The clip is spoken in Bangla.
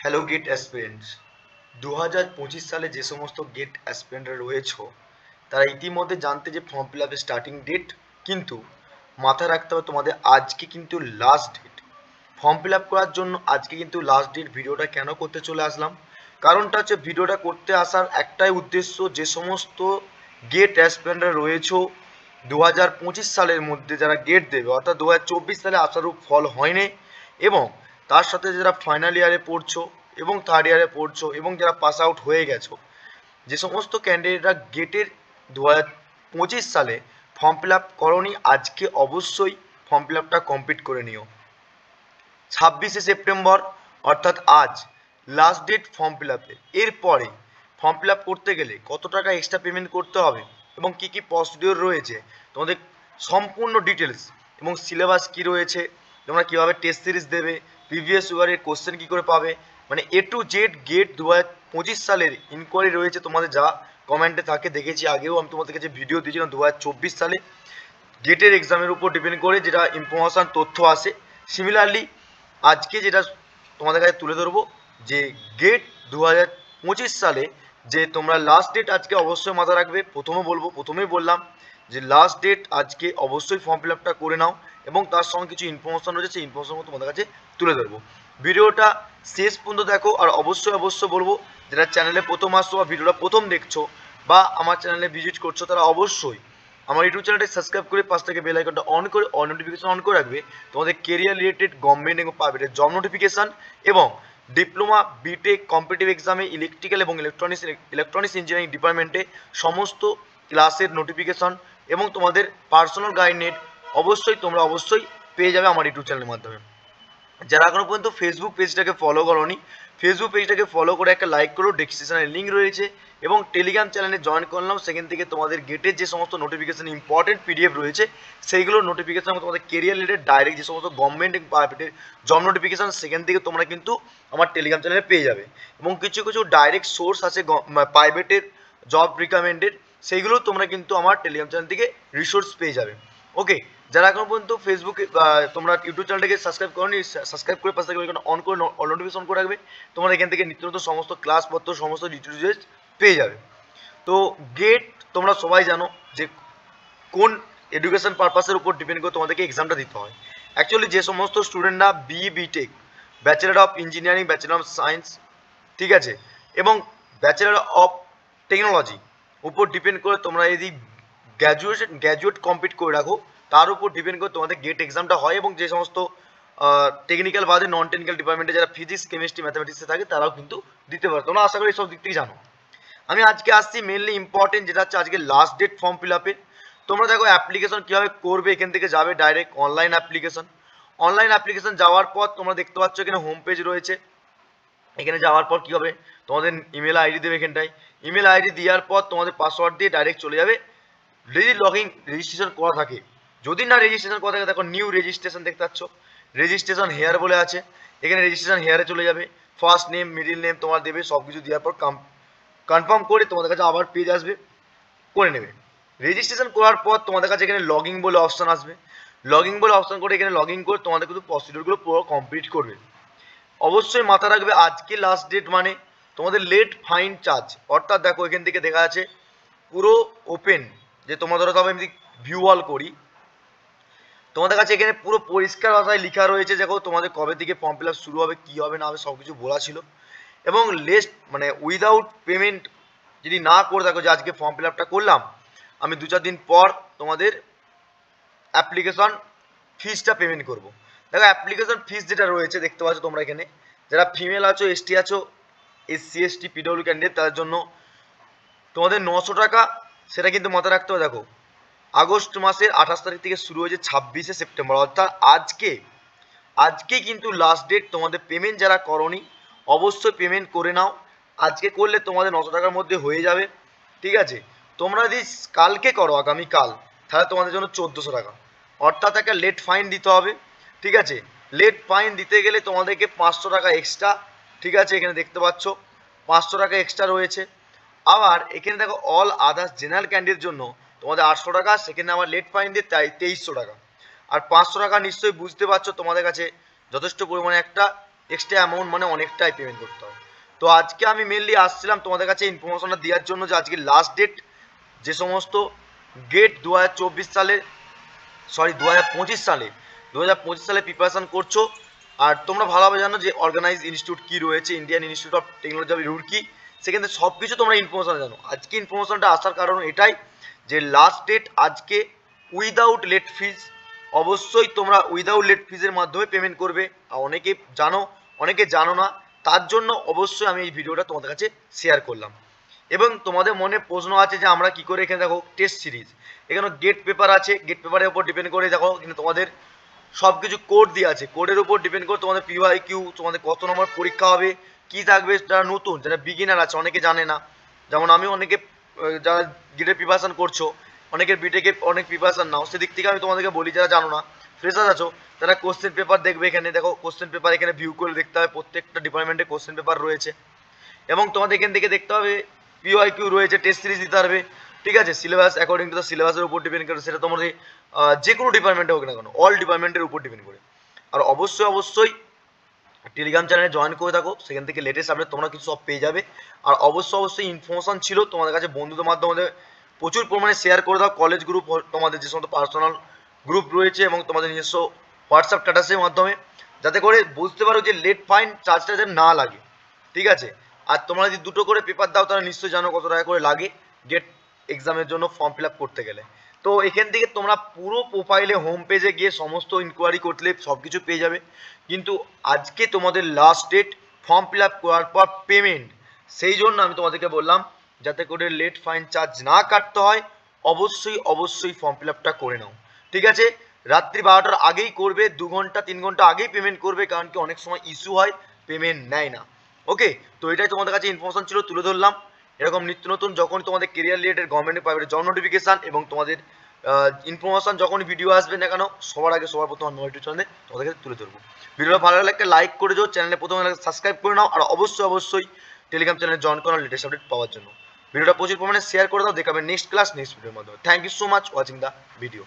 Hello gate aspirants. 2025 সালে যে সমস্ত গেট অ্যাসপিরেন্টরা রয়েছে তারা ইতিমধ্যে জানতে যে ফর্ম ফিল আপের স্টার্টিং ডেট, কিন্তু মাথায় রাখতে হবে তোমাদের আজকে কিন্তু last date form fill up করার জন্য। আজকে কিন্তু লাস্ট ডেট। ভিডিওটা কেন করতে চলে আসলাম, কারণটা হচ্ছে ভিডিওটা করতে আসার একটাই উদ্দেশ্য, যে সমস্ত গেট অ্যাসপিরেন্টরা রয়েছে 2025 সালের মধ্যে যারা গেট দেবে, অর্থাৎ 2024 সালে আশারূপ ফল হয়নি, এবং তার সাথে যারা ফাইনাল ইয়ারে পড়ছো এবং থার্ড ইয়ারে পড়ছো এবং যারা পাস আউট হয়ে গেছো, যে সমস্ত ক্যান্ডিডেটরা গেটের 2025 সালে ফর্ম ফিল আপ করনি, আজকে অবশ্যই ফর্ম ফিল আপটা কমপ্লিট করে নিও। 26শে সেপ্টেম্বর অর্থাৎ আজ লাস্ট ডেট ফর্ম ফিল আপের। এরপরে ফর্ম ফিল আপ করতে গেলে কত টাকা এক্সট্রা পেমেন্ট করতে হবে এবং কী কী প্রসিডিওর রয়েছে, তোমাদের সম্পূর্ণ ডিটেলস, এবং সিলেবাস কী রয়েছে, তোমরা কীভাবে টেস্ট সিরিজ দেবে, প্রিভিয়াস ইয়ারের কোশ্চেন কী করে পাবে, মানে এ টু জেড গেট 2025 সালের ইনকোয়ারি রয়েছে। তোমাদের যা কমেন্টে থাকে দেখেছি, আগেও আমি তোমাদের কাছে ভিডিও দিয়েছিলাম 2024 সালে গেটের এক্সামের উপর ডিপেন্ড করে যেটা ইনফরমেশান তথ্য আসে। সিমিলারলি আজকে যেটা তোমাদের কাছে তুলে ধরবো, যে গেট 2025 সালে যে তোমরা লাস্ট ডেট আজকে অবশ্যই মাথা রাখবে। প্রথমেই বললাম যে লাস্ট ডেট আজকে অবশ্যই ফর্ম ফিল আপটা করে নাও, এবং তার সঙ্গে কিছু ইনফরমেশান রয়েছে, সেই ইনফরমেশান তোমাদের কাছে তুলে ধরবো। ভিডিওটা শেষ পর্যন্ত দেখো, আর অবশ্যই বলবো যারা চ্যানেলে প্রথম আসছো বা ভিডিওটা প্রথম দেখছো বা আমার চ্যানেলে ভিজিট করছো, তারা অবশ্যই আমার ইউটিউব চ্যানেলটি সাবস্ক্রাইব করে পাশ থেকে বেল আইকনটা অন করে অল নোটিফিকেশন অন করে রাখবে। তোমাদের কেরিয়ার রিলেটেড গভর্নমেন্ট এবং প্রাইভেটের জব নোটিফিকেশান এবং ডিপ্লোমা বিটেক কম্পিটিটিভ এক্সামে ইলেকট্রিক্যাল এবং ইলেকট্রনিক্স ইঞ্জিনিয়ারিং ডিপার্টমেন্টে সমস্ত ক্লাসের নোটিফিকেশান এবং তোমাদের পার্সোনাল গাইড অবশ্যই পেয়ে যাবে আমার ইউটিউব চ্যানেলের মাধ্যমে। যারা এখনো পর্যন্ত ফেসবুক পেজটাকে ফলো করোনি, ফেসবুক পেজটাকে ফলো করে একটা লাইক করো, ডেসক্রিপশনে লিঙ্ক রয়েছে, এবং টেলিগ্রাম চ্যানেলে জয়েন করলাম। সেখান থেকে তোমাদের গেটের যে সমস্ত নোটিফিকেশন ইম্পর্টেন্ট পিডিএফ রয়েছে, সেইগুলোর নোটিফিকেশন তোমাদের কেরিয়ার রিলেটেড ডাইরেক্ট যে সমস্ত গভর্নমেন্ট এবং প্রাইভেটের জব নোটিফিকেশন, সেখান থেকে তোমরা কিন্তু আমার টেলিগ্রাম চ্যানেলে পেয়ে যাবে। এবং কিছু কিছু ডাইরেক্ট সোর্স আছে প্রাইভেটের জব রিকমেন্ডেড, সেইগুলো তোমরা কিন্তু আমার টেলিগ্রাম চ্যানেল থেকে রিসোর্স পেয়ে যাবে। ওকে, যারা এখন পর্যন্ত ফেসবুকে তোমরা ইউটিউব চ্যানেলটাকে সাবস্ক্রাইব করোনি, সাবস্ক্রাইব করে পাশে থেকে অন করে অল নোটিফিকেশন করে রাখবে। তোমরা এখান থেকে নিত্য নতুন সমস্ত ক্লাসপত্র সমস্ত ডিটেলস পেয়ে যাবে। তো গেট তোমরা সবাই জানো যে কোন এডুকেশন পারপাসের উপর ডিপেন্ড করে তোমাদেরকে এক্সামটা দিতে হয়। অ্যাকচুয়ালি যে সমস্ত স্টুডেন্টরা BTech, bachelor of engineering, bachelor of science, ঠিক আছে, এবং ব্যাচেলার অফ টেকনোলজি উপর ডিপেন্ড করে তোমরা যদি গ্র্যাজুয়েট কমপ্লিট করে রাখো, তার উপর ডিপেন্ড করে তোমাদের গেট এক্সামটা হয়। এবং যে সমস্ত টেকনিক্যাল বাদে নন টেকনিক্যাল ডিপার্টমেন্টে যারা ফিজিক্স কেমিস্ট্রি ম্যাথামেটিক্সে থাকে, তারাও কিন্তু দিতে পারে। তোমরা আশা করি সব দিক থেকে জানো। আমি আজকে আসছি মেনলি ইম্পর্টেন্ট যেটা হচ্ছে আজকে লাস্ট ডেট ফর্ম ফিল আপের। তোমরা দেখো অ্যাপ্লিকেশন কীভাবে করবে, এখান থেকে যাবে direct online application. Online application যাওয়ার পর তোমরা দেখতে পাচ্ছ এখানে হোম পেজ রয়েছে। এখানে যাওয়ার পর কী হবে, তোমাদের ইমেল আইডি দেবে এখানটায়। ইমেল আইডি দেওয়ার পর তোমাদের পাসওয়ার্ড দিয়ে ডাইরেক্ট চলে যাবে। যদি রেজিস্ট্রেশন করা থাকে, যদি না রেজিস্ট্রেশন করা থাকে, দেখো নিউ রেজিস্ট্রেশন দেখতে পাচ্ছ, রেজিস্ট্রেশন হেয়ার বলে আছে, এখানে রেজিস্ট্রেশন হেয়ারে চলে যাবে। ফার্স্ট নেম মিডিল নেম তোমার দেবে, সব কিছু দেওয়ার পর কনফার্ম করে তোমাদের কাছে আবার পেজ আসবে, করে নেবে। রেজিস্ট্রেশন করার পর তোমাদের কাছে এখানে লগইন বলে অপশান আসবে। লগইন বলে অপশান করে এখানে লগইন করে তোমাদের কিন্তু প্রসিডিওরগুলো পুরো কমপ্লিট করবে। অবশ্যই মাথা রাখবে আজকে লাস্ট ডেট মানে তোমাদের লেট ফাইন চার্জ, অর্থাৎ দেখো এখান থেকে দেখা আছে পুরো ওপেন, যে তোমাদের তবে আমি ভিউ অল করি, তোমাদের কাছে এখানে পুরো পরিষ্কার ভাষায় লেখা রয়েছে। দেখো তোমাদের কবে থেকে ফর্ম ফিল আপ শুরু হবে, কী হবে না হবে, সব কিছু বলা ছিল। এবং লেস্ট মানে উইদাউট পেমেন্ট যদি না করে থাকো, যে আজকে ফর্ম ফিল আপটা করলাম, আমি 2-4 দিন পর তোমাদের অ্যাপ্লিকেশন ফিসটা পেমেন্ট করব। দেখো অ্যাপ্লিকেশন ফিস যেটা রয়েছে দেখতে পাচ্ছ তোমরা এখানে, যারা ফিমেল আছো, এসটি আছো, এসসি এসটি পিডব্লিউ ক্যান্ডিডেট, তাদের জন্য তোমাদের 900 টাকা, সেটা কিন্তু মাথায় রাখতে হবে। দেখো আগস্ট মাসের 28 তারিখ থেকে শুরু হয়েছে 26শে সেপ্টেম্বর, অর্থাৎ আজকে কিন্তু লাস্ট ডেট। তোমাদের পেমেন্ট যারা করনি অবশ্যই পেমেন্ট করে নাও। আজকে করলে তোমাদের 900 টাকার মধ্যে হয়ে যাবে, ঠিক আছে। তোমরা যদি কালকে করো, আগামীকাল, তাহলে তোমাদের জন্য 1400 টাকা, অর্থাৎ একটা লেট ফাইন দিতে হবে, ঠিক আছে। লেট ফাইন দিতে গেলে তোমাদেরকে 500 টাকা এক্সট্রা, ঠিক আছে, এখানে দেখতে পাচ্ছ 500 টাকা এক্সট্রা রয়েছে। আবার এখানে দেখো অল আদার্স জেনারেল ক্যান্ডিডেটের জন্য তোমাদের 800 টাকা, সেখানে আমার লেট ফাইন দিয়ে তাই 2300 টাকা। আর 500 টাকা নিশ্চয়ই বুঝতে পারছো তোমাদের কাছে যথেষ্ট পরিমাণে একটা এক্সট্রা অ্যামাউন্ট মানে অনেকটাই পেমেন্ট করতে হয়। তো আজকে আমি মেনলি আসছিলাম তোমাদের কাছে ইনফরমেশনটা দেওয়ার জন্য যে আজকে লাস্ট ডেট যে সমস্ত গেট 2024 সালে, সরি 2025 সালে 2025 সালে প্রিপারেশন করছো। আর তোমরা ভালোভাবে জানো যে অর্গানাইজ ইনস্টিটিউট কি রয়েছে, Indian institute of technology Roorkee, সেখানে সব কিছু তোমরা ইনফরমেশন জানো। আজকে ইনফরমেশনটা আসার কারণ এটাই যে লাস্ট ডেট আজকে উইদাউট লেট ফিজ, অবশ্যই তোমরা উইদাউট লেট ফিজের মাধ্যমে পেমেন্ট করবে। আর অনেকে জানো অনেকে জানো না, তার জন্য অবশ্যই আমি এই ভিডিওটা তোমাদের কাছে শেয়ার করলাম। এবং তোমাদের মনে প্রশ্ন আছে যে আমরা কি করে, এখানে দেখো টেস্ট সিরিজ, এখানে গেট পেপার আছে, গেট পেপারের উপর ডিপেন্ড করে দেখো কিন্তু তোমাদের সব কিছু কোড দিয়ে আছে, কোডের উপর ডিপেন্ড করে তোমাদের PYQ, তোমাদের কত নম্বর পরীক্ষা হবে, কি থাকবে। যারা নতুন, যারা বিগিনার আছে, অনেকে জানে না, যেমন আমি, অনেকে যারা গেটের প্রিপারেশন করছো, অনেকের বিটেকে অনেক প্রিপারেশন নাও, সেদিক থেকে আমি তোমাদেরকে বলি যারা জানো না, ফ্রেশার আছো, তারা কোশ্চেন পেপার দেখবে। এখানে দেখো কোশ্চেন পেপার এখানে ভিউ করে দেখতে হবে, প্রত্যেকটা ডিপার্টমেন্টে কোশ্চেন পেপার রয়েছে। এবং তোমাদের এখান থেকে দেখতে হবে PYQ রয়েছে, টেস্ট সিরিজ দিতে পারবে, ঠিক আছে। সিলেবাস অ্যাকর্ডিং টু দ্য সিলেবাসের উপর ডিপেন্ড করে, সেটা তোমাদের যে কোনো ডিপার্টমেন্টে হোক না কেন, অল ডিপার্টমেন্টের উপর ডিপেন্ড করে। আর অবশ্যই টেলিগ্রাম চ্যানেলে জয়েন করে থাকো, সেখান থেকে লেটেস্ট আপডেট তোমরা কিছু সব পেয়ে যাবে। আর অবশ্যই ইনফরমেশন ছিল তোমাদের কাছে বন্ধুদের মাধ্যমে প্রচুর পরিমাণে শেয়ার করে দাও। কলেজ গ্রুপ, তোমাদের যে সমস্ত পার্সোনাল গ্রুপ রয়েছে এবং তোমাদের নিজস্ব হোয়াটসঅ্যাপ স্ট্যাটাসের মাধ্যমে, যাতে করে বুঝতে পারো যে লেট ফাইন চার্জটা যেন না লাগে, ঠিক আছে। আর তোমরা যদি দুটো করে পেপার দাও, তাহলে নিশ্চয়ই জানো কত টাকা করে লাগে গেট এক্সামের জন্য ফর্ম ফিল আপ করতে গেলে। তো এখান থেকে তোমরা পুরো প্রোফাইলে হোম পেজে গিয়ে সমস্ত ইনকোয়ারি করলে সব কিছু পেয়ে যাবে। কিন্তু আজকে তোমাদের last date form fill up করার পর পেমেন্ট, সেই জন্য আমি তোমাদেরকে বললাম যাতে করে লেট ফাইন চার্জ না কাটতে হয়, অবশ্যই ফর্ম ফিল আপটা করে নাও, ঠিক আছে। রাত্রি 12টার আগেই করবে, 2 ঘন্টা 3 ঘন্টা আগেই পেমেন্ট করবে, কারণ কি অনেক সময় ইস্যু হয়, পেমেন্ট নেয় না। ওকে, তো এটাই তোমাদের কাছে ইনফরমেশন ছিল, তুলে ধরলাম। এরকম নিত্য নতুন যখন তোমাদের career related, government private job notification এবং তোমাদের ইনফরমেশন যখন ভিডিও আসবে না কেন, সবার আগে সবার প্রথম নোটিফিকেশনে তোমাদেরকে তুলে ধরবো। ভিডিওটা ভালো লাগলে একটা লাইক করে দিও, চ্যানেলে প্রথমে সাবস্ক্রাইব করে নাও, আর অবশ্যই টেলিগ্রাম চ্যানেলে জয়েন করার লেটেস্ট আপডেট পাওয়ার জন্য ভিডিওটা প্রচুর পরিমাণে শেয়ার করে দাও। দেখাবে নেক্সট ক্লাস নেক্সট ভিডিওর মাধ্যমে। Thank you so much watching the video.